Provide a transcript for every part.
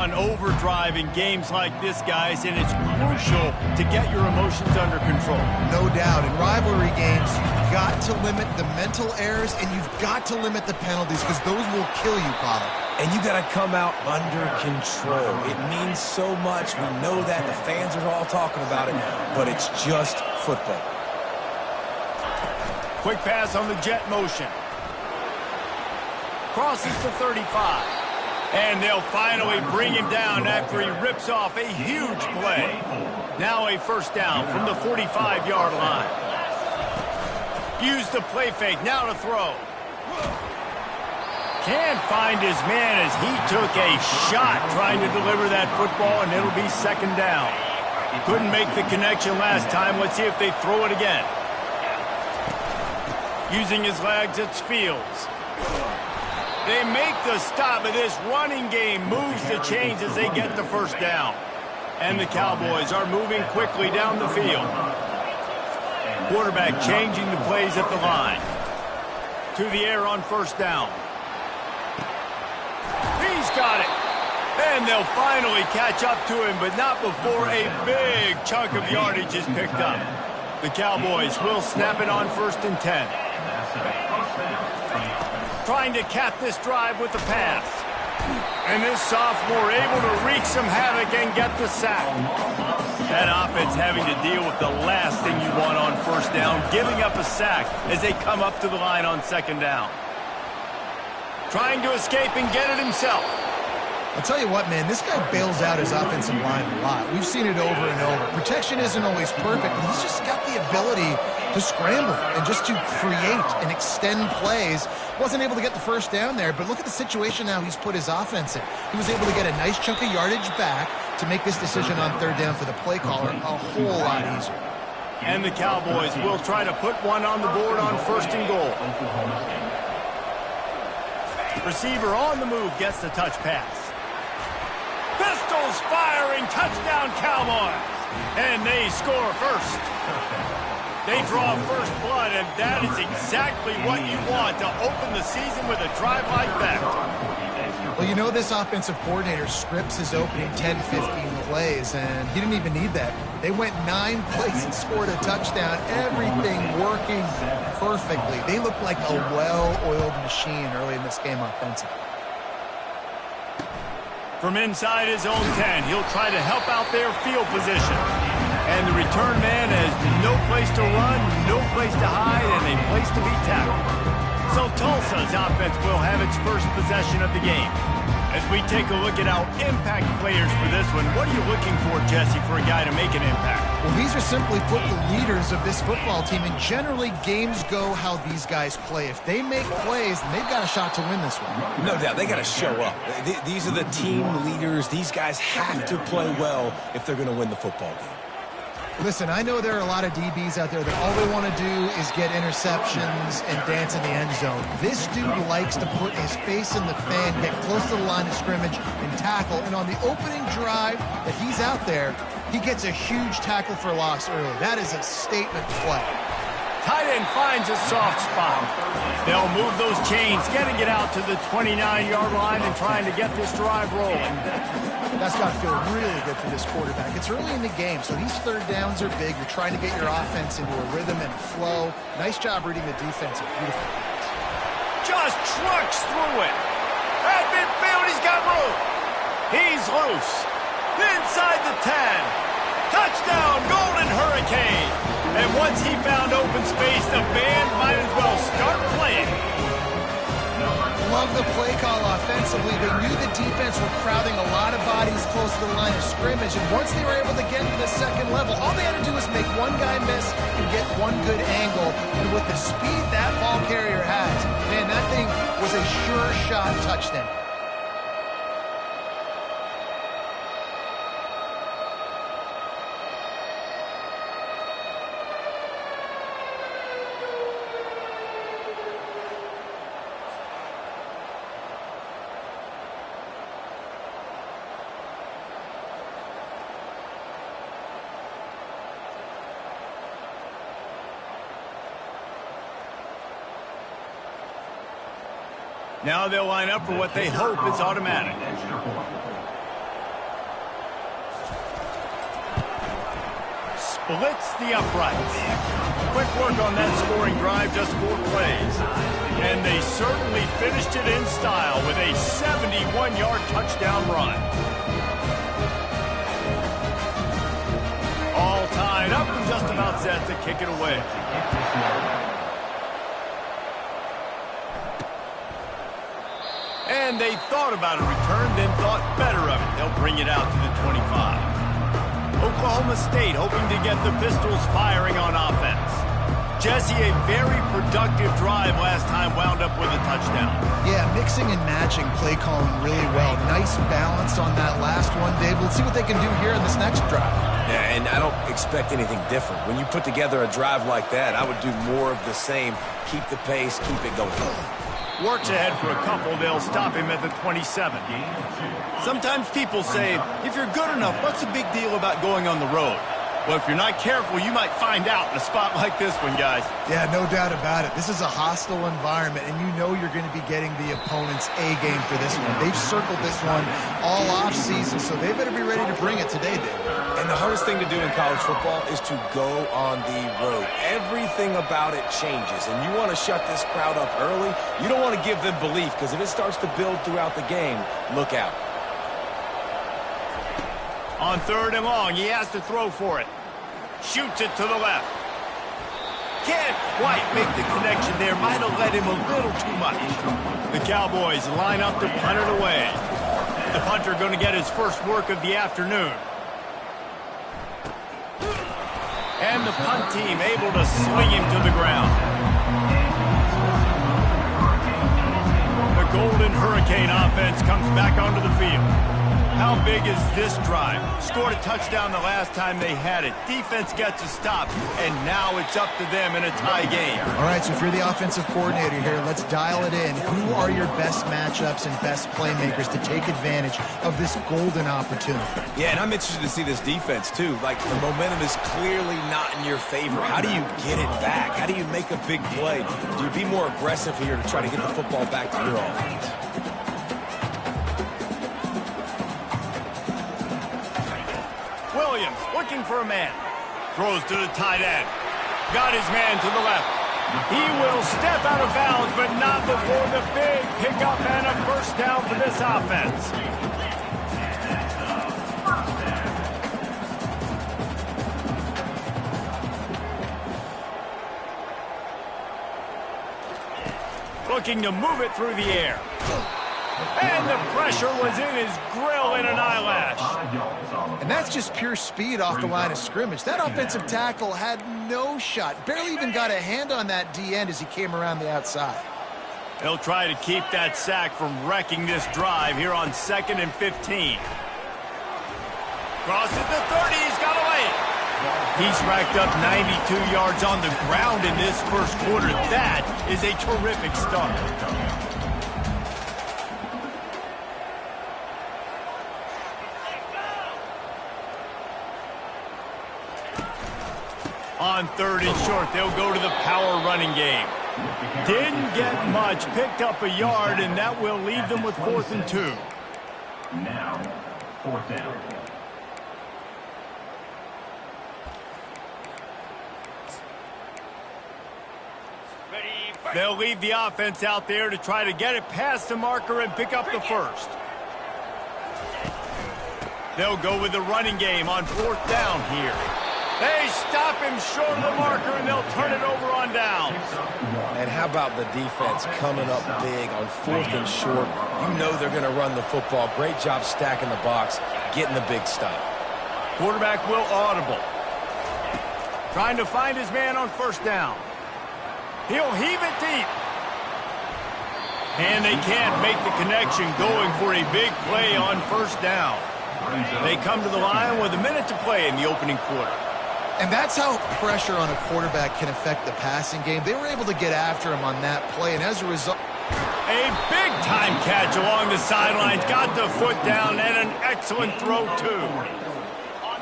On overdrive in games like this, guys, and it's crucial to get your emotions under control. No doubt. In rivalry games, you've got to limit the mental errors, and you've got to limit the penalties, because those will kill you, Paulo. And you got to come out under control. It means so much. We know that. The fans are all talking about it, but it's just football. Quick pass on the jet motion. Crosses to 35. And they'll finally bring him down after he rips off a huge play. Now a first down from the 45-yard line. Use the play fake, now to throw. Can't find his man as he took a shot trying to deliver that football, and it'll be second down. Couldn't make the connection last time. Let's see if they throw it again. Using his legs, it's Fields. They make the stop, but this running game moves the chains as they get the first down. And the Cowboys are moving quickly down the field. Quarterback changing the plays at the line. To the air on first down. He's got it. And they'll finally catch up to him, but not before a big chunk of yardage is picked up. The Cowboys will snap it on 1st and 10. Trying to cap this drive with the pass. And this sophomore able to wreak some havoc and get the sack. That offense having to deal with the last thing you want on first down, giving up a sack as they come up to the line on second down. Trying to escape and get it himself. I'll tell you what, man, this guy bails out his offensive line a lot. We've seen it over and over. Protection isn't always perfect, but he's just got the ability to scramble and just to create and extend plays. Wasn't able to get the first down there, but look at the situation now he's put his offense in. He was able to get a nice chunk of yardage back to make this decision on third down for the play caller a whole lot easier. And the Cowboys will try to put one on the board on 1st and goal. Receiver on the move gets the touch pass. Pistols firing, touchdown Cowboys. And they score first. They draw first blood, and that is exactly what you want to open the season with a drive like that. Well, you know this offensive coordinator scripts his opening 10, 15 plays, and he didn't even need that. They went 9 plays and scored a touchdown, everything working perfectly. They look like a well-oiled machine early in this game offensively. From inside his own 10, he'll try to help out their field position. And the return man has no place to run, no place to hide, and a place to be tackled. So Tulsa's offense will have its first possession of the game. As we take a look at our impact players for this one, what are you looking for, Jesse, for a guy to make an impact? Well, these are simply put the leaders of this football team, and generally games go how these guys play. If they make plays, then they've got a shot to win this one. No doubt, they got to show up. These are the team leaders. These guys have to play well if they're going to win the football game. Listen, I know there are a lot of DBs out there that all they want to do is get interceptions and dance in the end zone. This dude likes to put his face in the fan, get close to the line of scrimmage, and tackle. And on the opening drive that he's out there, he gets a huge tackle for loss early. That is a statement play. Tight end finds a soft spot. They'll move those chains, getting it out to the 29-yard line and trying to get this drive rolling. That's got to feel really good for this quarterback. It's early in the game, so these third downs are big. You're trying to get your offense into a rhythm and flow. Nice job reading the defense. Beautiful. Just trucks through it. At midfield, he's got room. He's loose. Inside the 10. Touchdown, Golden Hurricane. And once he found open space, the band might as well start playing. Love the play call offensively. They knew the defense were crowding a lot of bodies close to the line of scrimmage, and once they were able to get to the second level, all they had to do was make one guy miss and get one good angle. And with the speed that ball carrier has, man, that thing was a sure shot touchdown. Now they'll line up for what they hope is automatic. blitz the uprights. Quick work on that scoring drive, just 4 plays. And they certainly finished it in style with a 71-yard touchdown run. All tied up and just about set to kick it away. And they thought about a return, then thought better of it. They'll bring it out to the 25. Oklahoma State hoping to get the Pistols firing on offense. Jesse, a very productive drive last time, wound up with a touchdown. Yeah, mixing and matching play calling really well. Nice balance on that last one, Dave. Let's see what they can do here in this next drive. Yeah, and I don't expect anything different. When you put together a drive like that, I would do more of the same. Keep the pace, keep it going. Works ahead for a couple. They'll stop him at the 27. Sometimes people say, if you're good enough, what's the big deal about going on the road? Well, if you're not careful, you might find out in a spot like this one, guys. Yeah, no doubt about it. This is a hostile environment, and you know you're going to be getting the opponent's A game for this one. They've circled this one all off season, so they better be ready to bring it today, Dave. And the hardest thing to do in college football is to go on the road. Everything about it changes, and you want to shut this crowd up early. You don't want to give them belief, because if it starts to build throughout the game, look out. On 3rd and long, he has to throw for it. Shoots it to the left. Can't quite make the connection there. Might have led him a little too much. The Cowboys line up to punt it away. The punter going to get his first work of the afternoon. And the punt team able to swing him to the ground. The Golden Hurricane offense comes back onto the field. How big is this drive? Scored a touchdown the last time they had it. Defense gets a stop, and now it's up to them in a tie game. All right, so if you're the offensive coordinator here, let's dial it in. Who are your best matchups and best playmakers to take advantage of this golden opportunity? Yeah, and I'm interested to see this defense, too. Like, the momentum is clearly not in your favor. How do you get it back? How do you make a big play? Do you be more aggressive here to try to get the football back to your offense? Williams looking for a man. Throws to the tight end. Got his man to the left. He will step out of bounds, but not before the big pickup and a first down for this offense. Looking to move it through the air. And the pressure was in his grill in an eyelash. And that's just pure speed off the line of scrimmage. That offensive tackle had no shot. Barely even got a hand on that D-end as he came around the outside. They'll try to keep that sack from wrecking this drive here on 2nd and 15. Crosses the 30. He's got away. He's racked up 92 yards on the ground in this first quarter. That is a terrific start. On 3rd and short, they'll go to the power running game. Didn't get much, picked up a yard, and that will leave them with 4th and 2. Now, 4th down. They'll leave the offense out there to try to get it past the marker and pick up the first. They'll go with the running game on 4th down here. They stop him short of the marker, and they'll turn it over on downs. And how about the defense coming up big on 4th and short? You know they're going to run the football. Great job stacking the box, getting the big stop. Quarterback will audible. Trying to find his man on 1st down. He'll heave it deep. And they can't make the connection going for a big play on 1st down. They come to the line with a minute to play in the opening quarter. And that's how pressure on a quarterback can affect the passing game. They were able to get after him on that play, and as a result... A big-time catch along the sidelines. Got the foot down, and an excellent throw, too.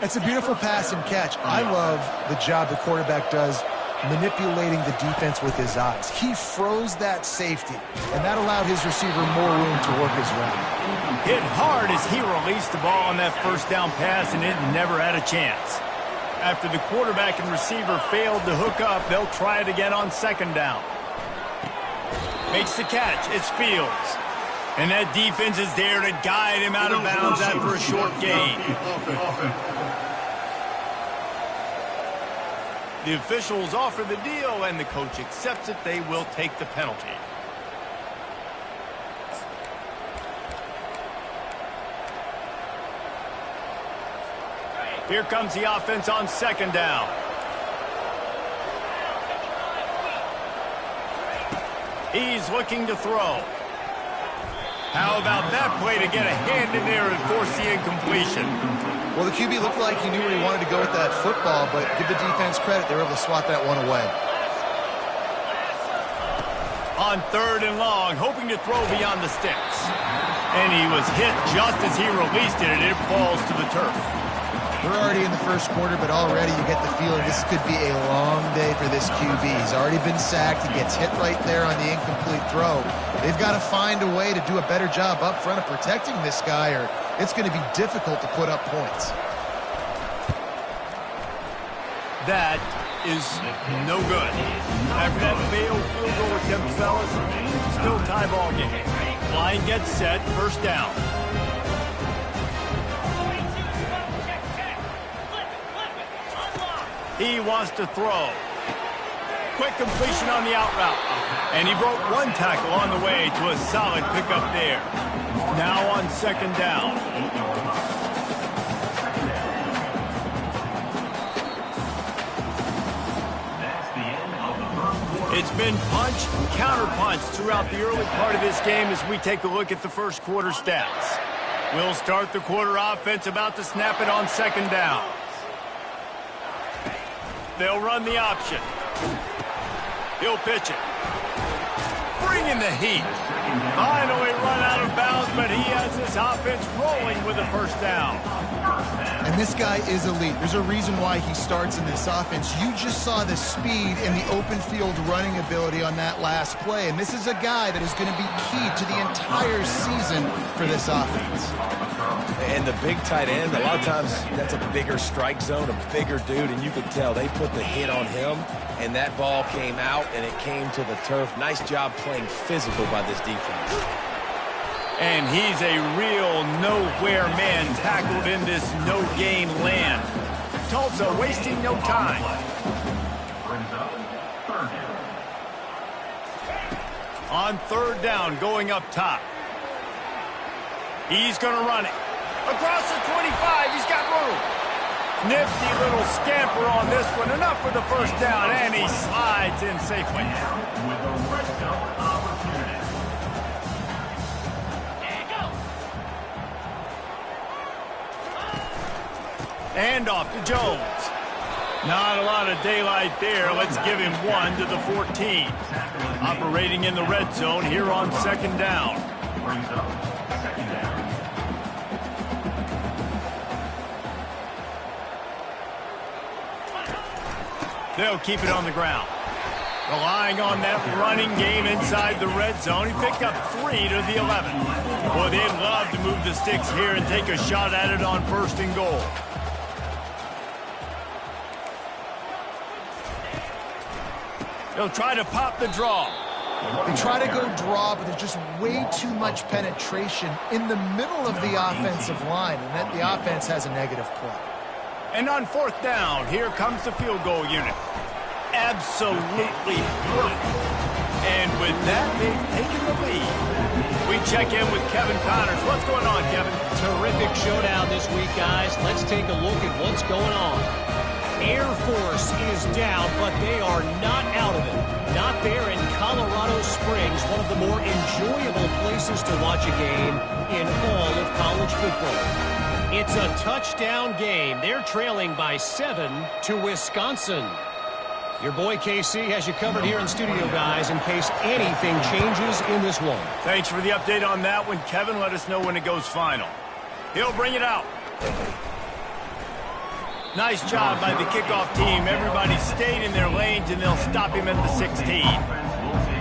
It's a beautiful pass and catch. I love the job the quarterback does manipulating the defense with his eyes. He froze that safety, and that allowed his receiver more room to work his route. Hit hard as he released the ball on that 1st down pass, and it never had a chance. After the quarterback and receiver failed to hook up, they'll try it again on second down. Makes the catch. It's Fields. And that defense is there to guide him out of bounds after a short gain. The officials offer the deal, and the coach accepts it. They will take the penalty. Here comes the offense on second down. He's looking to throw. How about that play to get a hand in there and force the incompletion? Well, the QB looked like he knew where he wanted to go with that football, but give the defense credit. They were able to swat that one away. On third and long, hoping to throw beyond the sticks. And he was hit just as he released it, and it falls to the turf. We're already in the first quarter, but already you get the feeling this could be a long day for this QB. He's already been sacked. He gets hit right there on the incomplete throw. They've got to find a way to do a better job up front of protecting this guy, or it's going to be difficult to put up points. That is no good. After that failed field goal attempt, fellas, still tie ball game. Line gets set, first down. He wants to throw. Quick completion on the out route. And he broke one tackle on the way to a solid pickup there. Now on second down. It's been punch, counter-punch throughout the early part of this game as we take a look at the first quarter stats. We'll start the quarter offense about to snap it on second down. They'll run the option. He'll pitch it. Bringing the heat. Finally run out of bounds, but he has this offense rolling with a first down. And this guy is elite. There's a reason why he starts in this offense. You just saw the speed and the open field running ability on that last play. And this is a guy that is going to be key to the entire season for this offense. And the big tight end, a lot of times that's a bigger strike zone, a bigger dude, and you could tell they put the hit on him, and that ball came out, and it came to the turf. Nice job playing physical by this defense. And he's a real nowhere man tackled in this no-gain land. Tulsa wasting no time. On third down, going up top. He's going to run it. Across the 25, he's got room. Nifty little scamper on this one. Enough for the first down, and he slides in safely. And off to Jones. Not a lot of daylight there. Let's give him one to the 14. Operating in the red zone here on second down. They'll keep it on the ground. Relying on that running game inside the red zone. He picked up 3 to the 11. Boy, they'd love to move the sticks here and take a shot at it on first and goal. They'll try to pop the draw. They try to go draw, but there's just way too much penetration in the middle of the offensive line, and then the offense has a negative play. And on fourth down, here comes the field goal unit. Absolutely perfect. And with that, they've taken the lead. We check in with Kevin Connors. What's going on, Kevin? Terrific showdown this week, guys. Let's take a look at what's going on. Air Force is down, but they are not out of it. Not there in Colorado Springs, one of the more enjoyable places to watch a game in all of college football. It's a touchdown game. They're trailing by 7 to Wisconsin. Your boy KC has you covered here in studio, guys, in case anything changes in this one. Thanks for the update on that one, Kevin. Let us know when it goes final. He'll bring it out. Nice job by the kickoff team. Everybody stayed in their lanes, and they'll stop him at the 16.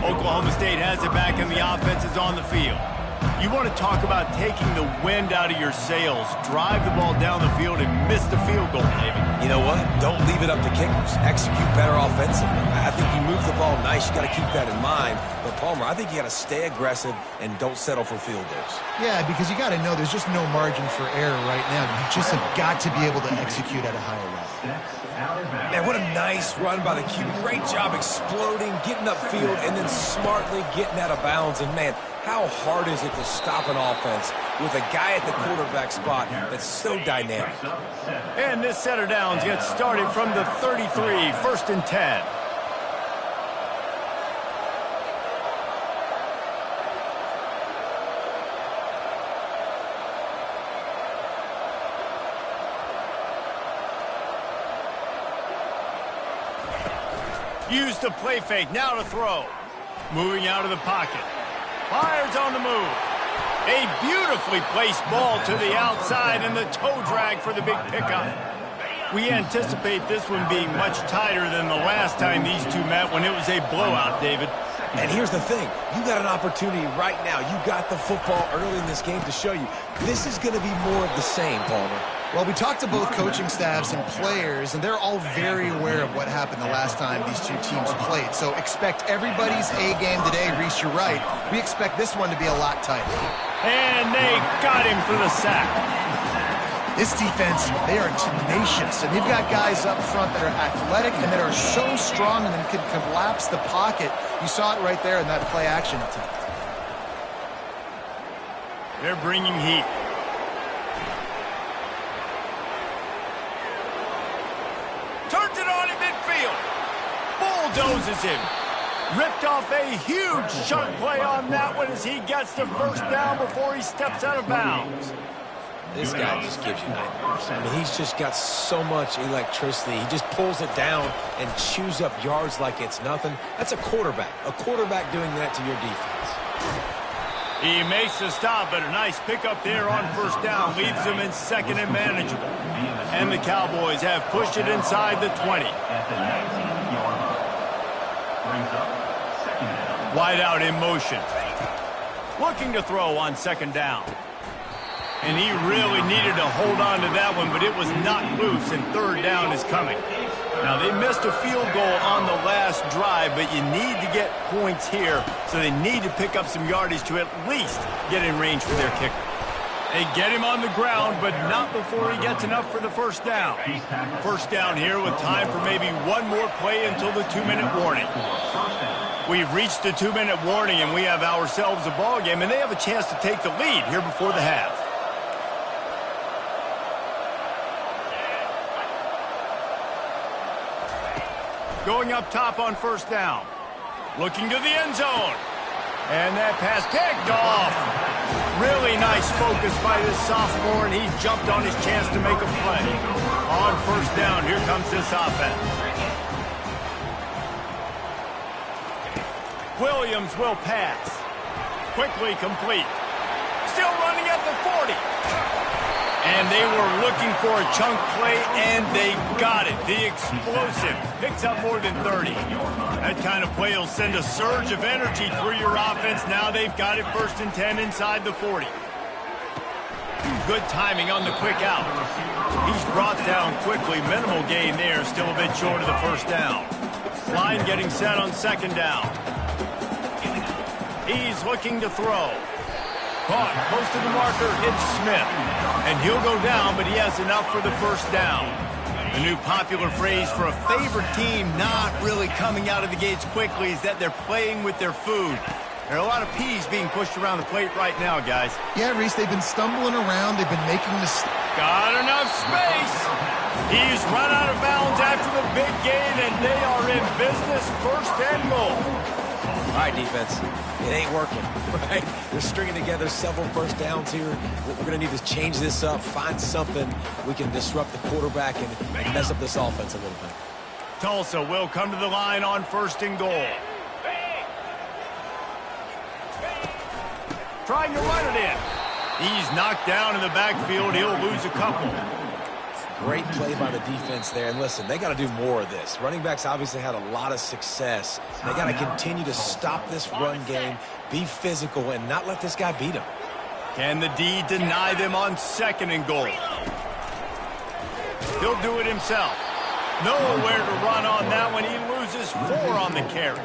Oklahoma State has it back, and the offense is on the field. You want to talk about taking the wind out of your sails. Drive the ball down the field and miss the field goal, David. You know what? Don't leave it up to kickers. Execute better offensively. I think you move the ball nice. You got to keep that in mind. But, Palmer, I think you got to stay aggressive and don't settle for field goals. Yeah, because you got to know there's just no margin for error right now. You just have got to be able to execute at a higher level. Man, what a nice run by the QB. Great job exploding, getting upfield, and then smartly getting out of bounds. And, man, how hard is it to stop an offense with a guy at the quarterback spot that's so dynamic? And this set of downs gets started from the 33, 1st and 10. Use the play fake, now to throw. Moving out of the pocket. Fires on the move. A beautifully placed ball to the outside and the toe drag for the big pickup. We anticipate this one being much tighter than the last time these two met when it was a blowout, David. And here's the thing. You got an opportunity right now. You got the football early in this game to show you. This is going to be more of the same, Palmer. Well, we talked to both coaching staffs and players, and they're all very aware of what happened the last time these two teams played. So expect everybody's A game today. Reese, you're right. We expect this one to be a lot tighter. And they got him for the sack. This defense, they are tenacious, and they've got guys up front that are athletic and that are so strong and then can collapse the pocket. You saw it right there in that play action attempt. They're bringing heat. Turns it on in midfield. Bulldozes him. Ripped off a huge chunk play on that one as he gets the first down before he steps out of bounds. This guy just gives you nightmares. I mean, he's just got so much electricity. He just pulls it down and chews up yards like it's nothing. That's a quarterback. A quarterback doing that to your defense. He makes the stop, but a nice pickup there on first down. Leaves them in second and manageable. And the Cowboys have pushed it inside the 20. Wide out in motion. Looking to throw on second down. And he really needed to hold on to that one, but it was knocked loose, and third down is coming. Now, they missed a field goal on the last drive, but you need to get points here, so they need to pick up some yardage to at least get in range for their kicker. They get him on the ground, but not before he gets enough for the first down. First down here with time for maybe one more play until the 2-minute warning. We've reached the 2-minute warning, and we have ourselves a ball game, and they have a chance to take the lead here before the half. Going up top on first down. Looking to the end zone. And that pass picked off. Really nice focus by this sophomore, and he jumped on his chance to make a play. On first down, here comes this offense. Williams will pass. Quickly complete. Still running at the 40. And they were looking for a chunk play, and they got it. The explosive picks up more than 30. That kind of play will send a surge of energy through your offense. Now they've got it 1st and 10 inside the 40. Good timing on the quick out. He's brought down quickly. Minimal gain there. Still a bit short of the first down. Line getting set on second down. He's looking to throw. Caught close to the marker. It's Smith. And he'll go down, but he has enough for the first down. The new popular phrase for a favorite team not really coming out of the gates quickly is that they're playing with their food. There are a lot of peas being pushed around the plate right now, guys. Yeah, Reese, they've been stumbling around. They've been making mistakes. Got enough space. He's run out of bounds after the big gain, and they are in business. 1st and goal. All right, defense. It ain't working, right? They're stringing together several first downs here. We're going to need to change this up, find something we can disrupt the quarterback and mess up this offense a little bit. Tulsa will come to the line on 1st and goal. Trying to run it in. He's knocked down in the backfield. He'll lose a couple. Great play by the defense there. And listen, they got to do more of this. Running backs obviously had a lot of success. They got to continue to stop this run game, be physical, and not let this guy beat them. Can the D deny them on 2nd and goal? He'll do it himself. Nowhere to run on that one. He loses 4 on the carry.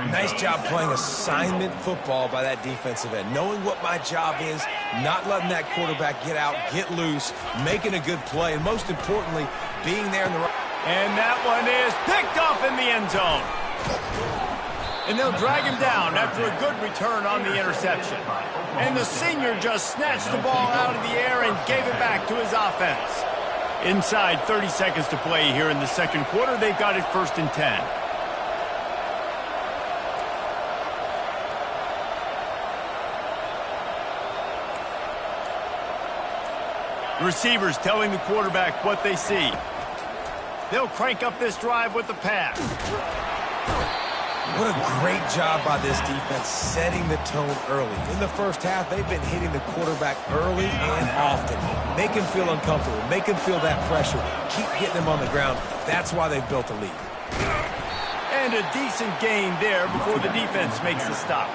Nice job playing assignment football by that defensive end. Knowing what my job is, not letting that quarterback get out, get loose, making a good play, and most importantly, being there in the right. And that one is picked off in the end zone. And they'll drag him down after a good return on the interception. And the senior just snatched the ball out of the air and gave it back to his offense. Inside 30 seconds to play here in the 2nd quarter. They've got it 1st and 10. Receivers telling the quarterback what they see. They'll crank up this drive with the pass. What a great job by this defense setting the tone early. In the first half, they've been hitting the quarterback early and often. Make him feel uncomfortable. Make him feel that pressure. Keep getting him on the ground. That's why they've built a lead. And a decent gain there before the defense makes the stop.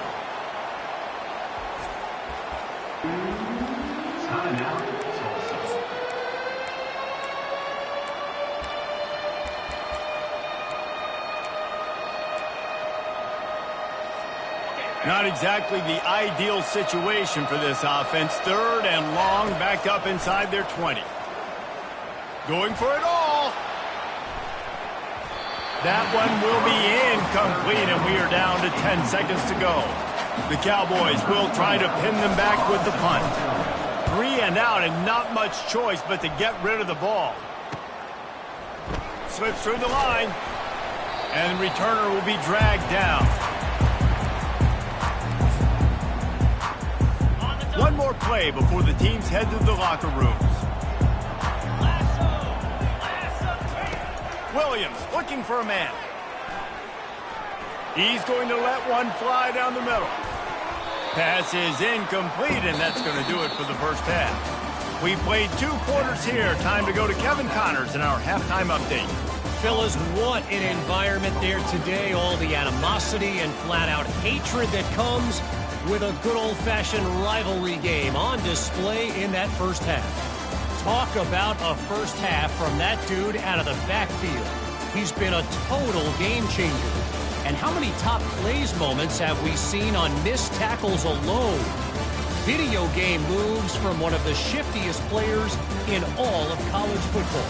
Timeout. Not exactly the ideal situation for this offense. 3rd and long, back up inside their 20. Going for it all. That one will be incomplete, and we are down to 10 seconds to go. The Cowboys will try to pin them back with the punt. 3 and out, and not much choice but to get rid of the ball. Slips through the line, and the returner will be dragged down. One more play before the teams head to the locker rooms. Williams looking for a man. He's going to let one fly down the middle. Pass is incomplete, and that's going to do it for the first half. We played 2 quarters here. Time to go to Kevin Connors in our halftime update. Fellas, what an environment there today. All the animosity and flat-out hatred that comes with a good old-fashioned rivalry game on display in that first half. Talk about a first half from that dude out of the backfield. He's been a total game changer. And how many top plays moments have we seen on missed tackles alone? Video game moves from one of the shiftiest players in all of college football.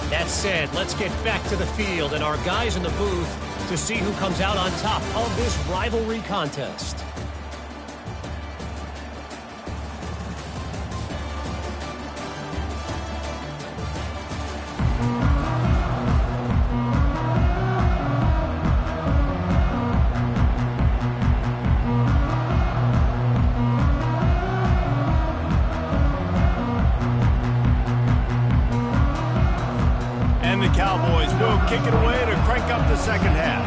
That said, let's get back to the field and our guys in the booth to see who comes out on top of this rivalry contest. Cowboys will kick it away to crank up the second half.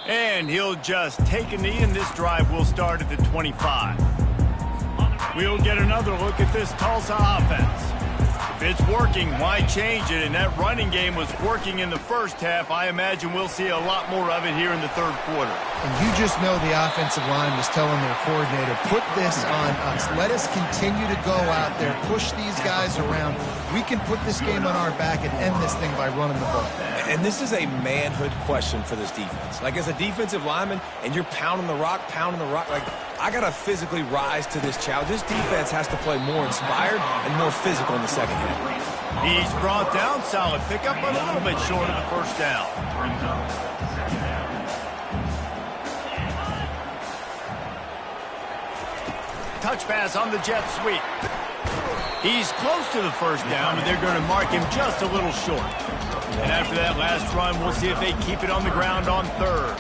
And he'll just take a knee, and this drive will start at the 25. We'll get another look at this Tulsa offense. If it's working, why change it? And that running game was working in the first half. I imagine we'll see a lot more of it here in the 3rd quarter. And you just know the offensive line was telling their coordinator, put this on us. Let us continue to go out there, push these guys around. We can put this game on our back and end this thing by running the ball. And this is a manhood question for this defense. Like, as a defensive lineman, and you're pounding the rock, like, I got to physically rise to this challenge. This defense has to play more inspired and more physical in the second half. He's brought down, solid pickup, but a little bit short of the first down. Touch pass on the jet sweep. He's close to the first down, but they're going to mark him just a little short. And after that last run, we'll see if they keep it on the ground on 3rd.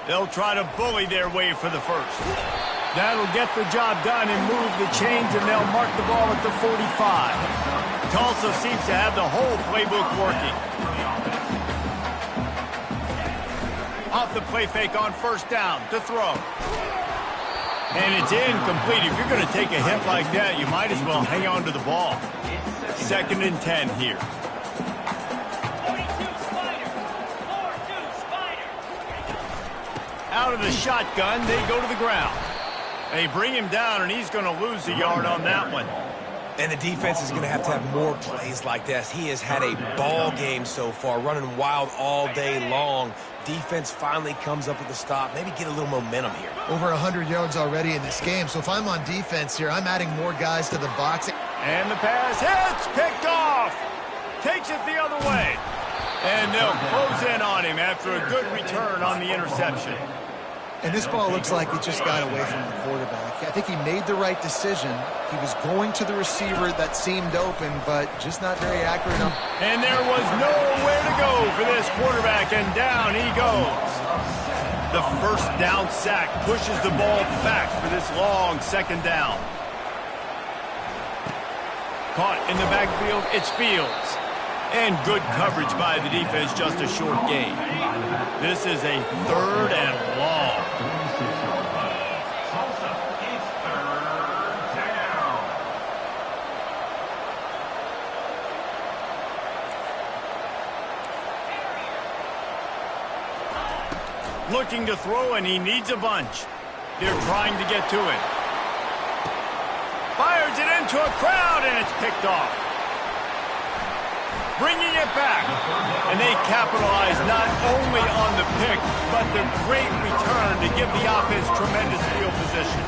They'll try to bully their way for the first. That'll get the job done and move the chains, and they'll mark the ball at the 45. Tulsa seems to have the whole playbook working. Off the play fake on first down to throw. And it's incomplete. If you're going to take a hit like that, you might as well hang on to the ball. 2nd and 10 here. Out of the shotgun, they go to the ground. They bring him down, and he's going to lose a yard on that one. And the defense is going to have more plays like this. He has had a ball game so far, running wild all day long. Defense finally comes up with a stop. Maybe get a little momentum here. Over 100 yards already in this game. So if I'm on defense here, I'm adding more guys to the box. And the pass hits, picked off. Takes it the other way. And they'll close in on him after a good return on the interception. And this ball looks like it just got away from the quarterback. I think he made the right decision. He was going to the receiver that seemed open, but just not very accurate enough. And there was nowhere to go for this quarterback, and down he goes. The 1st down sack pushes the ball back for this long 2nd down. Caught in the backfield, it's Fields. And good coverage by the defense, just a short gain. This is a 3rd and long. It's 3rd down. Looking to throw, and he needs a bunch. They're trying to get to it. Fires it into a crowd, and it's picked off. Bringing it back. And they capitalize not only on the pick, but the great return to give the offense tremendous field position.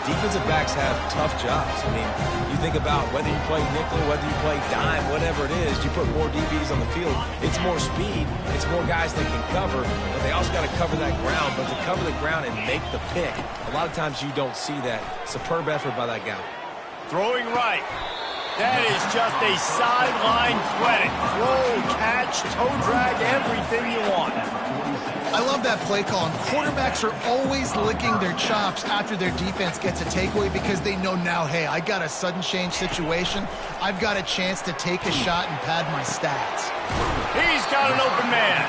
Defensive backs have tough jobs. I mean, you think about whether you play nickel, whether you play dime, whatever it is, you put more DBs on the field. It's more speed. It's more guys that can cover, but they also got to cover that ground. But to cover the ground and make the pick, a lot of times you don't see that. Superb effort by that guy. Throwing right. That is just a sideline credit. Throw, catch, toe drag, everything you want. I love that play call. And quarterbacks are always licking their chops after their defense gets a takeaway because they know now, hey, I got a sudden change situation. I've got a chance to take a shot and pad my stats. He's got an open man.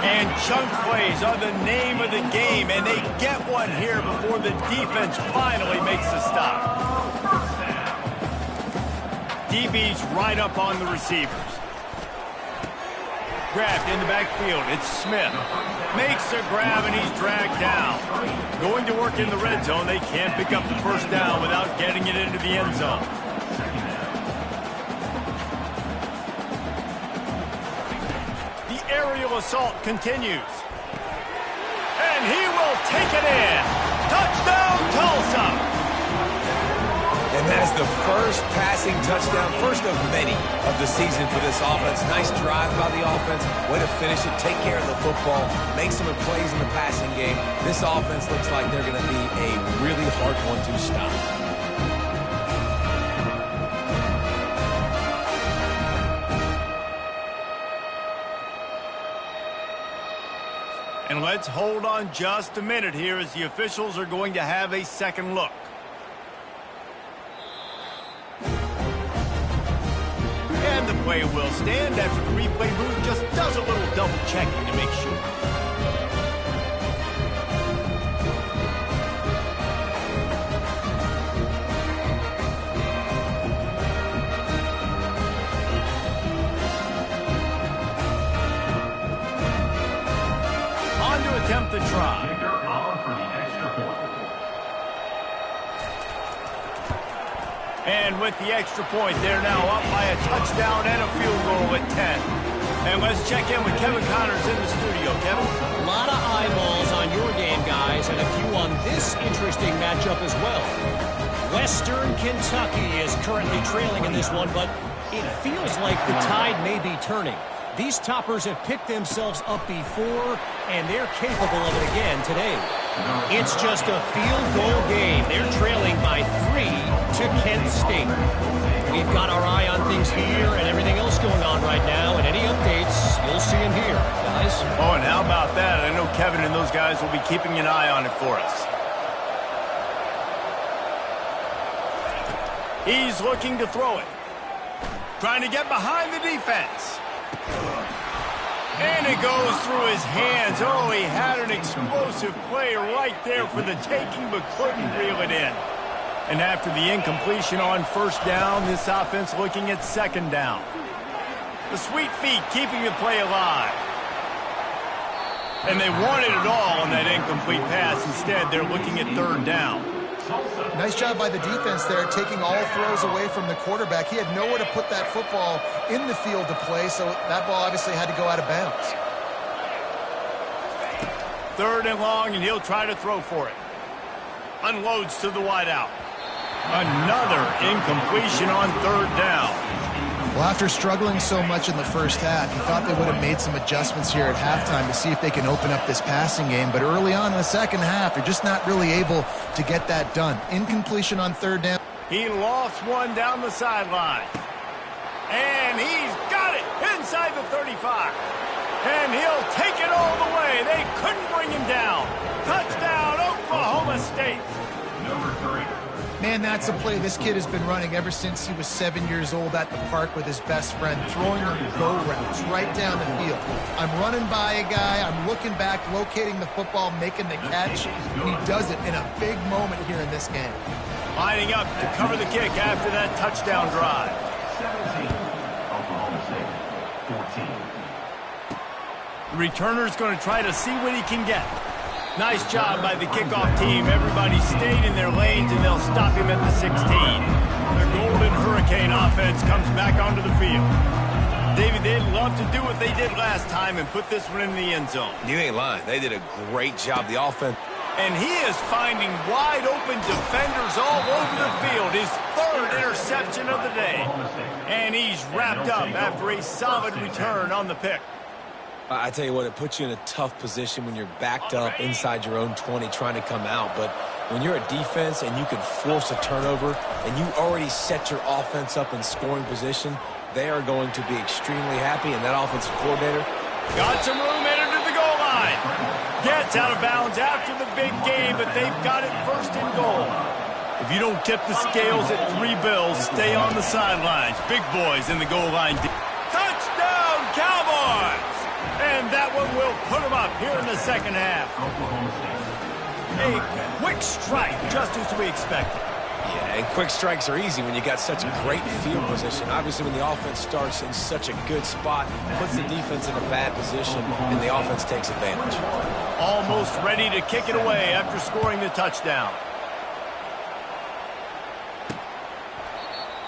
And chunk plays are the name of the game, and they get one here before the defense finally makes the stop. DB's right up on the receivers. Grabbed in the backfield. It's Smith. Makes a grab, and he's dragged down. Going to work in the red zone. They can't pick up the 1st down without getting it into the end zone. The aerial assault continues. And he will take it in. Touchdown, Tulsa. And that's the 1st passing touchdown, 1st of many of the season for this offense. Nice drive by the offense. Way to finish it, take care of the football, make some plays in the passing game. This offense looks like they're going to be a really hard one to stop. And let's hold on just a minute here as the officials are going to have a second look. And the play will stand after the replay booth just does a little double checking to make sure. On to attempt the try. And with the extra point, they're now up by a touchdown and a field goal at 10. And let's check in with Kevin Connors in the studio. Kevin? A lot of eyeballs on your game, guys, and a few on this interesting matchup as well. Western Kentucky is currently trailing in this one, but it feels like the tide may be turning. These toppers have picked themselves up before, and they're capable of it again today. It's just a field goal game. They're trailing by 3 to Kent State. We've got our eye on things here and everything else going on right now, and any updates, you'll see them here, guys. Oh, and how about that? I know Kevin and those guys will be keeping an eye on it for us. He's looking to throw it. Trying to get behind the defense. And it goes through his hands. Oh, he had an explosive play right there for the taking, but couldn't reel it in. And after the incompletion on first down, this offense looking at second down. The sweet feet keeping the play alive. And they wanted it all on that incomplete pass. Instead, they're looking at third down. Nice job by the defense there, taking all throws away from the quarterback. He had nowhere to put that football in the field to play, so that ball obviously had to go out of bounds. Third and long, and he'll try to throw for it. Unloads to the wideout. Another incompletion on third down. Well, after struggling so much in the first half, you thought they would have made some adjustments here at halftime to see if they can open up this passing game. But early on in the second half, they're just not really able to get that done. Incompletion on third down. He lost one down the sideline. And he's got it inside the 35. And he'll take it all the way. They couldn't bring him down. Touchdown, Oklahoma State. Number 3. Man, that's a play this kid has been running ever since he was 7 years old at the park with his best friend, throwing them go routes right down the field. I'm running by a guy, I'm looking back, locating the football, making the catch, and he does it in a big moment here in this game. Lining up to cover the kick after that touchdown drive. 17. Oklahoma State. 14. The returner's going to try to see what he can get. Nice job by the kickoff team. Everybody stayed in their lanes, and they'll stop him at the 16. The Golden Hurricane offense comes back onto the field. David, they'd love to do what they did last time and put this one in the end zone. You ain't lying. They did a great job. The offense. And he is finding wide-open defenders all over the field. His third interception of the day. And he's wrapped up after a solid return on the pick. I tell you what, it puts you in a tough position when you're backed up inside your own 20 trying to come out. But when you're a defense and you can force a turnover and you already set your offense up in scoring position, they are going to be extremely happy. And that offensive coordinator got some room headed to the goal line. Gets out of bounds after the big game, but they've got it first and goal. If you don't tip the scales at 3 bills, stay on the sidelines. Big boys in the goal line. Touchdown, Cowboys! And that one will put them up here in the second half. A quick strike, just as we expected. Yeah, and quick strikes are easy when you got such a great field position. Obviously, when the offense starts in such a good spot, puts the defense in a bad position, and the offense takes advantage. Almost ready to kick it away after scoring the touchdown.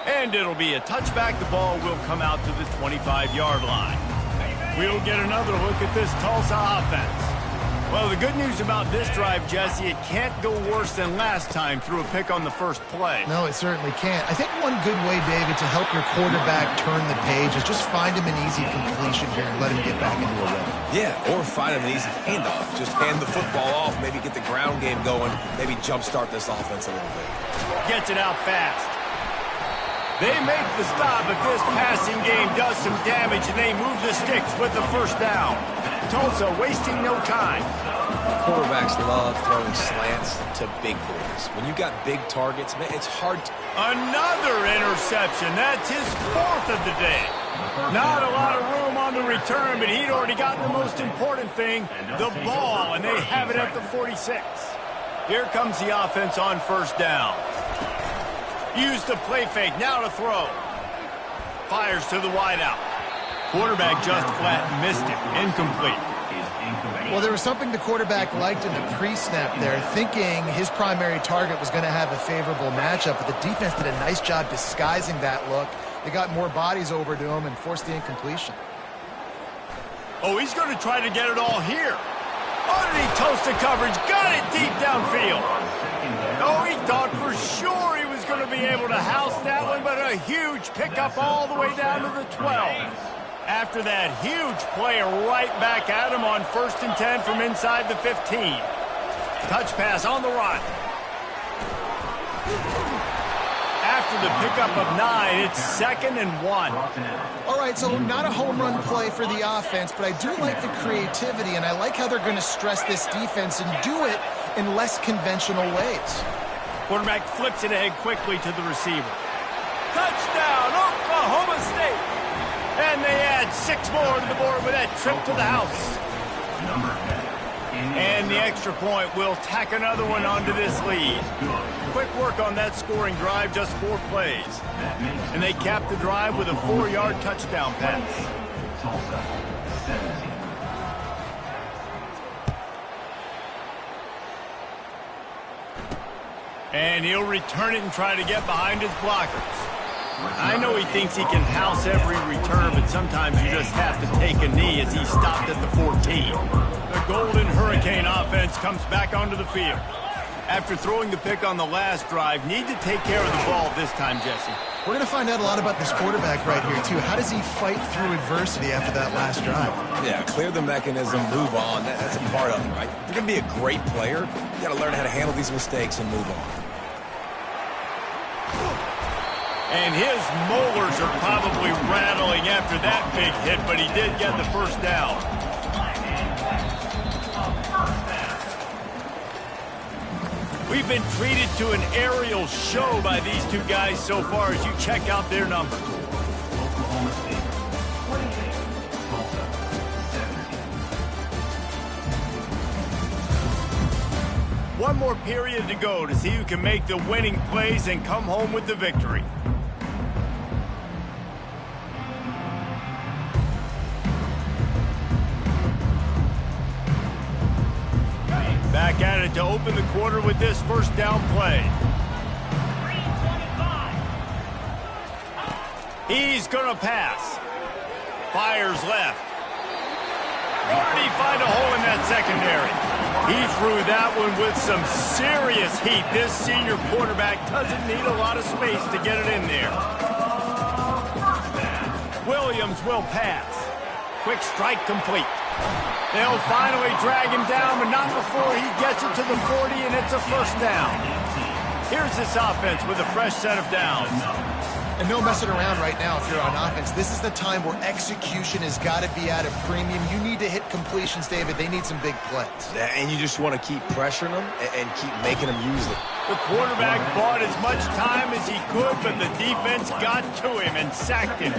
And it'll be a touchback. The ball will come out to the 25-yard line. We'll get another look at this Tulsa offense. Well, the good news about this drive, Jesse, it can't go worse than last time through a pick on the first play. No, it certainly can't. I think one good way, David, to help your quarterback turn the page is just find him an easy completion here and let him get back into a rhythm. Yeah, or find him an easy handoff. Just hand the football off, maybe get the ground game going, maybe jumpstart this offense a little bit. Gets it out fast. They make the stop, but this passing game does some damage, and they move the sticks with the first down. Tulsa wasting no time. Quarterbacks love throwing slants to big boys. When you got big targets, man, it's hard to... Another interception. That's his 4th of the day. Not a lot of room on the return, but he'd already gotten the most important thing, the ball, and they have it at the 46. Here comes the offense on first down. Use the play fake, now to throw. Fires to the wideout. Quarterback just flat missed it. Incomplete. Well, there was something the quarterback liked in the pre-snap there, thinking his primary target was going to have a favorable matchup, but the defense did a nice job disguising that look. They got more bodies over to him and forced the incompletion. Oh, he's going to try to get it all here. Underneath Tulsa coverage, got it deep downfield. Oh, he thought for sure he was going to be able to house that one, but a huge pickup all the way down to the 12. After that huge play right back at him on 1st and 10 from inside the 15. Touch pass on the run. After the pickup of 9, it's 2nd and 1. All right, so not a home run play for the offense, but I do like the creativity, and I like how they're going to stress this defense and do it in less conventional ways. Quarterback flips it ahead quickly to the receiver. Touchdown, Oklahoma State! And they add 6 more to the board with that trip to the house. And the extra point will tack another one onto this lead. Quick work on that scoring drive, just 4 plays. And they cap the drive with a 4-yard touchdown pass. And he'll return it and try to get behind his blockers. I know he thinks he can house every return, but sometimes you just have to take a knee as he stopped at the 14. The Golden Hurricane offense comes back onto the field. After throwing the pick on the last drive, need to take care of the ball this time, Jesse. We're going to find out a lot about this quarterback right here, too. How does he fight through adversity after that last drive? Yeah, clear the mechanism, move on. That's a part of it, right? If you're going to be a great player, you got to learn how to handle these mistakes and move on. And his molars are probably rattling after that big hit, but he did get the first down. We've been treated to an aerial show by these two guys so far as you check out their numbers. One more period to go to see who can make the winning plays and come home with the victory. Back at it to open the quarter with this first down play. He's going to pass. Fires left. Or did he find a hole in that secondary? He threw that one with some serious heat. This senior quarterback doesn't need a lot of space to get it in there. Williams will pass. Quick strike complete. They'll finally drag him down, but not before he gets it to the 40, and it's a first down. Here's this offense with a fresh set of downs. And no messing around right now if you're on offense. This is the time where execution has got to be at a premium. You need to hit completions, David. They need some big plays. And you just want to keep pressuring them and keep making them use it. The quarterback bought as much time as he could, but the defense got to him and sacked him.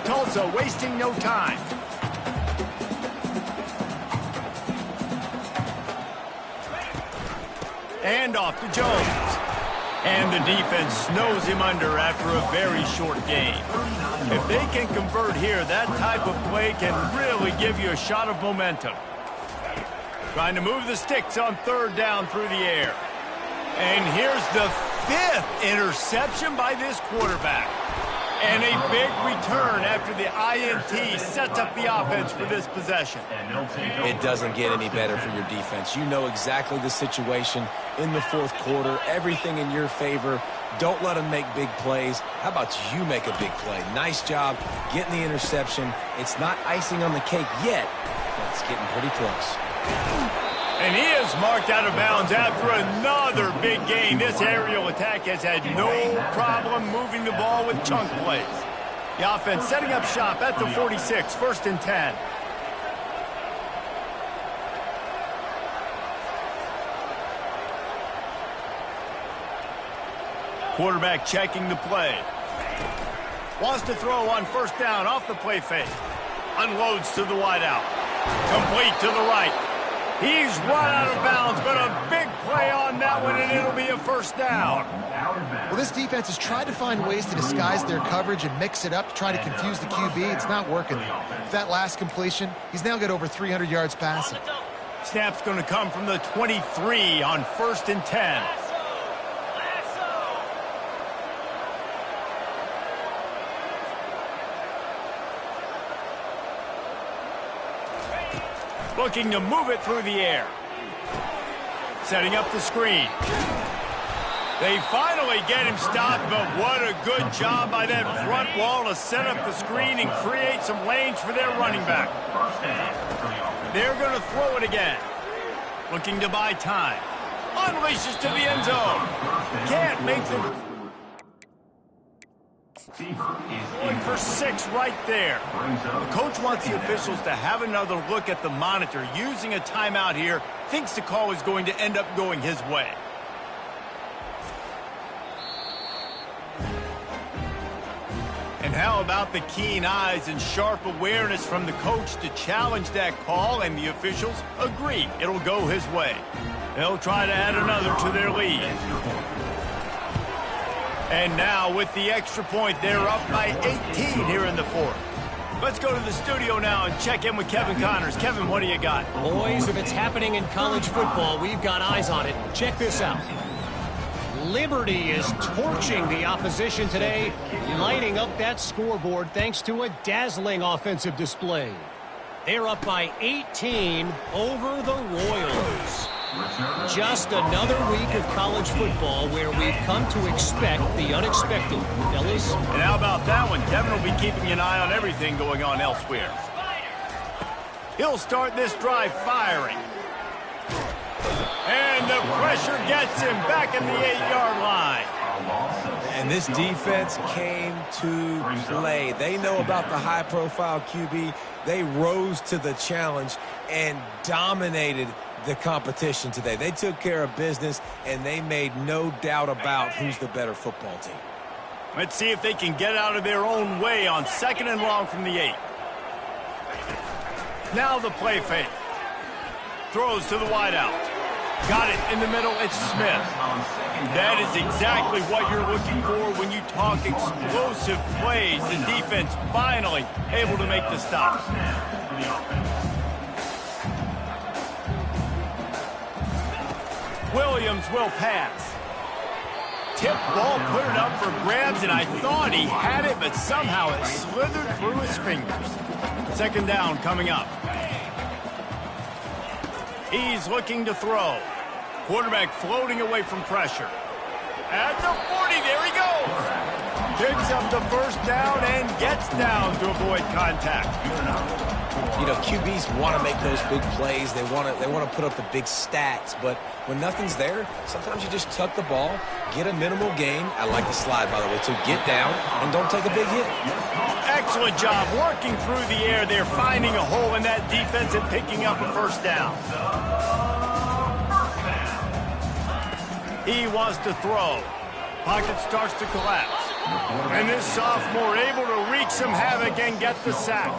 Tulsa wasting no time. And off to Jones. And the defense snows him under after a very short game. If they can convert here, that type of play can really give you a shot of momentum. Trying to move the sticks on third down through the air. And here's the 5th interception by this quarterback. And a big return after the INT sets up the offense for this possession. It doesn't get any better for your defense. You know exactly the situation in the fourth quarter. Everything in your favor. Don't let them make big plays. How about you make a big play? Nice job getting the interception. It's not icing on the cake yet, but it's getting pretty close. And he is marked out of bounds after another big gain. This aerial attack has had no problem moving the ball with chunk plays. The offense setting up shop at the 46, 1st and 10. Quarterback checking the play. Wants to throw on first down off the play fake. Unloads to the wideout. Complete to the right. He's run out of bounds, but a big play on that one, and it'll be a first down. Well, this defense has tried to find ways to disguise their coverage and mix it up to try to confuse the QB. It's not working. With that last completion, he's now got over 300 yards passing. Snap's going to come from the 23 on 1st and 10. Looking to move it through the air. Setting up the screen. They finally get him stopped, but what a good job by that front wall to set up the screen and create some lanes for their running back. They're going to throw it again. Looking to buy time. Unleashes to the end zone. Can't make the... Going for 6 right there. The coach wants the officials to have another look at the monitor. Using a timeout here, thinks the call is going to end up going his way. And how about the keen eyes and sharp awareness from the coach to challenge that call, and the officials agree it'll go his way. They'll try to add another to their lead. And now with the extra point, they're up by 18 here in the fourth. Let's go to the studio now and check in with Kevin Connors. Kevin, what do you got? Boys, if it's happening in college football, we've got eyes on it. Check this out. Liberty is torching the opposition today, lighting up that scoreboard thanks to a dazzling offensive display. They're up by 18 over the Royals. Just another week of college football where we've come to expect the unexpected, fellas. And how about that one? Kevin will be keeping an eye on everything going on elsewhere. He'll start this drive firing. And the pressure gets him back in the 8-yard line. And this defense came to play. They know about the high-profile QB. They rose to the challenge and dominated the competition today. They took care of business, and they made no doubt about who's the better football team. Let's see if they can get out of their own way on 2nd and long from the 8. Now the play fake. Throws to the wideout. Got it in the middle. It's Smith. That is exactly what you're looking for when you talk explosive plays. The defense finally able to make the stop. Williams will pass. Tip ball, put it up for grabs, and I thought he had it, but somehow it slithered through his fingers. 2nd down coming up. He's looking to throw. Quarterback floating away from pressure. At the 40, there he goes. Picks up the 1st down and gets down to avoid contact. You know, QBs want to make those big plays. They want to put up the big stats, but when nothing's there, sometimes you just tuck the ball, get a minimal gain. I like the slide, by the way, to get down and don't take a big hit. Excellent job working through the air there, finding a hole in that defense and picking up a 1st down. He wants to throw. Pocket starts to collapse. And this sophomore able to wreak some havoc and get the sack.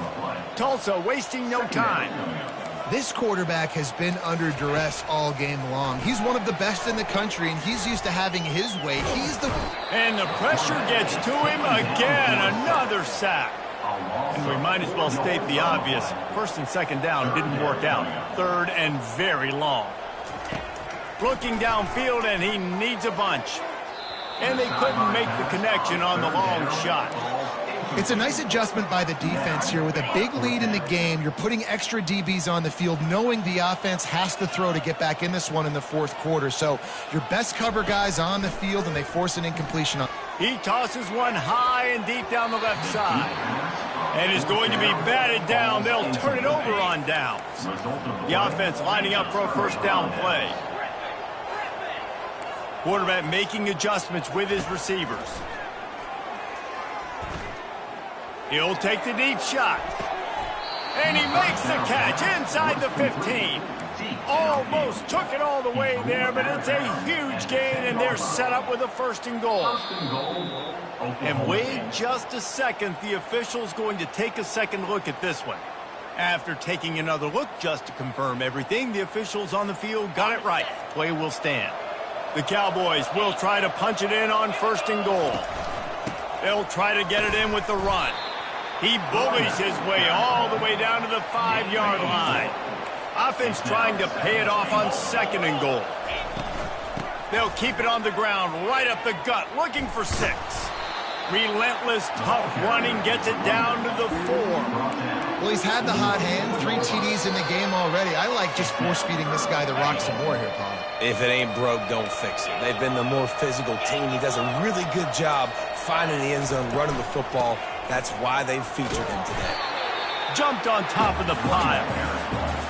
Tulsa wasting no time. This quarterback has been under duress all game long. He's one of the best in the country, and he's used to having his way. And the pressure gets to him again. Another sack. And we might as well state the obvious. 1st and 2nd down didn't work out. 3rd and very long. Looking downfield, and he needs a bunch. And they couldn't make the connection on the long shot. It's a nice adjustment by the defense here. With a big lead in the game, you're putting extra DBs on the field, knowing the offense has to throw to get back in this one in the 4th quarter. So your best cover guys on the field, and they force an incompletion. He tosses one high and deep down the left side. And is going to be batted down. They'll turn it over on downs. The offense lining up for a 1st down play. Quarterback making adjustments with his receivers. He'll take the deep shot. And he makes the catch inside the 15. Almost took it all the way there, but it's a huge gain, and they're set up with a 1st and goal. And wait just a second. The official's going to take a second look at this one. After taking another look just to confirm everything, the officials on the field got it right. Play will stand. The Cowboys will try to punch it in on 1st and goal. They'll try to get it in with the run. He bullies his way all the way down to the 5-yard line. Offense trying to pay it off on 2nd and goal. They'll keep it on the ground, right up the gut, looking for 6. Relentless, tough running gets it down to the 4. Well, he's had the hot hand, 3 TDs in the game already. I like just force-feeding this guy the rock some more here, Paul. If it ain't broke, don't fix it. They've been the more physical team. He does a really good job finding the end zone, running the football. That's why they've featured him today. Jumped on top of the pile.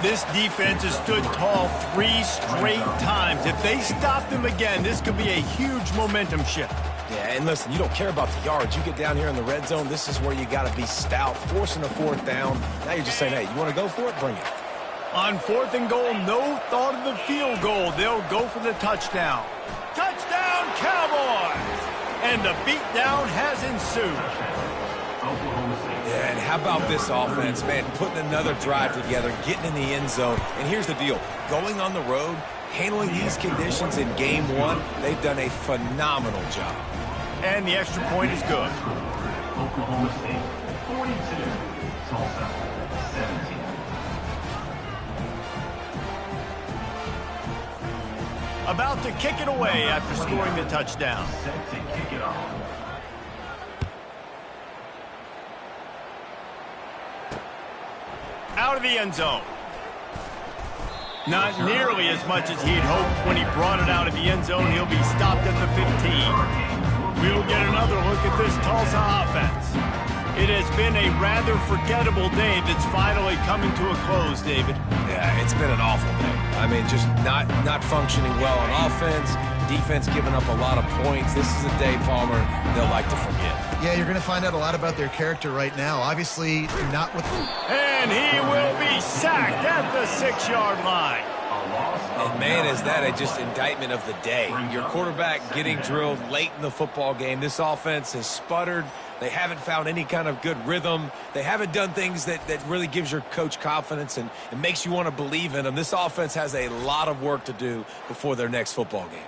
This defense has stood tall 3 straight times. If they stop them again, this could be a huge momentum shift. Yeah, and listen, you don't care about the yards. You get down here in the red zone, this is where you got to be stout, forcing a 4th down. Now you're just saying, hey, you want to go for it? Bring it. On 4th and goal, no thought of the field goal. They'll go for the touchdown. Touchdown, Cowboys! And the beatdown has ensued. Oklahoma State. Yeah, and how about this offense, man, putting another drive together, getting in the end zone. And here's the deal. Going on the road, handling these conditions in game one, they've done a phenomenal job. And the extra point is good. Oklahoma State 42, Tulsa 17. About to kick it away after scoring the touchdown. Set to kick it off. Out of the end zone. Not nearly as much as he'd hoped when he brought it out of the end zone. He'll be stopped at the 15. We'll get another look at this Tulsa offense. It has been a rather forgettable day that's finally coming to a close, David. Yeah, it's been an awful day. I mean, just not functioning well on offense, defense giving up a lot of points. This is a day, Palmer, they'll like to forget. Yeah, you're going to find out a lot about their character right now. Obviously, not with... And he will be sacked at the 6-yard line. And, man, is that a just indictment of the day. Your quarterback getting drilled late in the football game. This offense has sputtered. They haven't found any kind of good rhythm. They haven't done things that really gives your coach confidence and makes you want to believe in them. This offense has a lot of work to do before their next football game.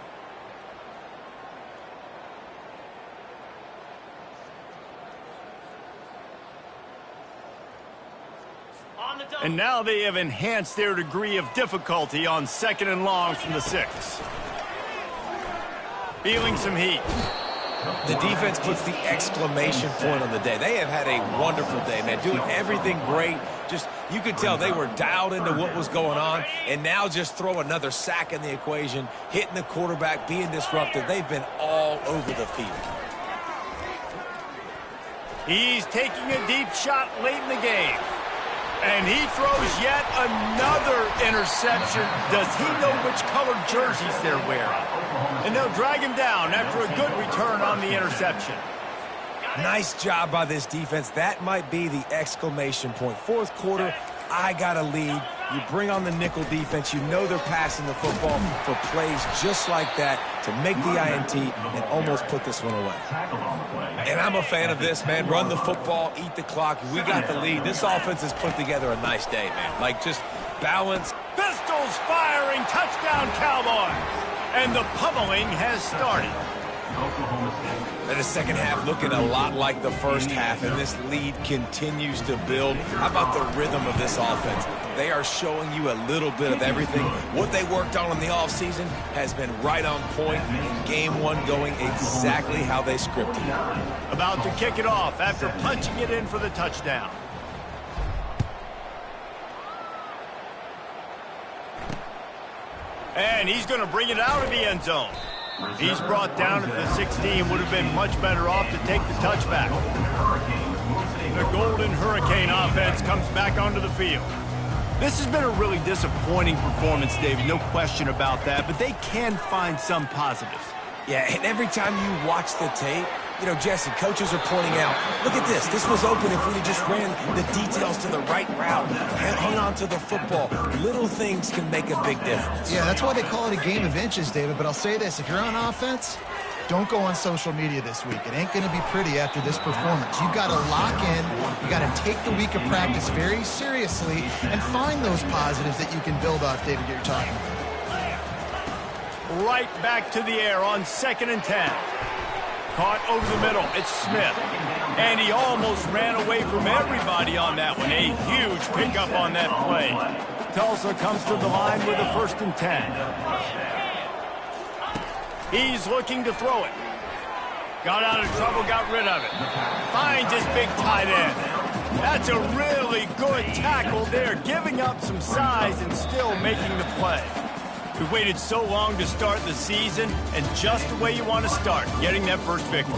And now they have enhanced their degree of difficulty on 2nd and long from the 6. Feeling some heat. The defense puts the exclamation point on the day. They have had a wonderful day, man, doing everything great. Just, you could tell they were dialed into what was going on, and now just throw another sack in the equation, hitting the quarterback, being disruptive. They've been all over the field. He's taking a deep shot late in the game. And he throws yet another interception. Does he know which colored jerseys they're wearing? And they'll drag him down after a good return on the interception. Nice job by this defense. That might be the exclamation point. Fourth quarter, I got a lead. You bring on the nickel defense. You know they're passing the football for plays just like that to make the INT and almost put this one away. And I'm a fan of this, man. Run the football, eat the clock. We got the lead. This offense has put together a nice day, man. Like, just balance. Pistols firing, touchdown Cowboys. And the pummeling has started. And the second half looking a lot like the first half, and this lead continues to build. How about the rhythm of this offense? They are showing you a little bit of everything. What they worked on in the offseason has been right on point, and game one going exactly how they scripted it. About to kick it off after punching it in for the touchdown. And he's going to bring it out of the end zone. He's brought down at the 16. Would have been much better off to take the touchback. The Golden Hurricane offense comes back onto the field. This has been a really disappointing performance, David. No question about that. But they can find some positives. Yeah, and every time you watch the tape, you know, Jesse, coaches are pointing out, look at this. This was open if we had just ran the details to the right route, hung on to the football. Little things can make a big difference. Yeah, that's why they call it a game of inches, David. But I'll say this, if you're on offense, don't go on social media this week. It ain't going to be pretty after this performance. You've got to lock in. You got to take the week of practice very seriously and find those positives that you can build off, David, you're talking about. Right back to the air on 2nd and 10. Caught over the middle. It's Smith. And he almost ran away from everybody on that one. A huge pickup on that play. Tulsa comes to the line with a 1st and 10. He's looking to throw it. Got out of trouble, got rid of it. Finds his big tight end. That's a really good tackle there, giving up some size and still making the play. We waited so long to start the season, and just the way you want to start, getting that first victory.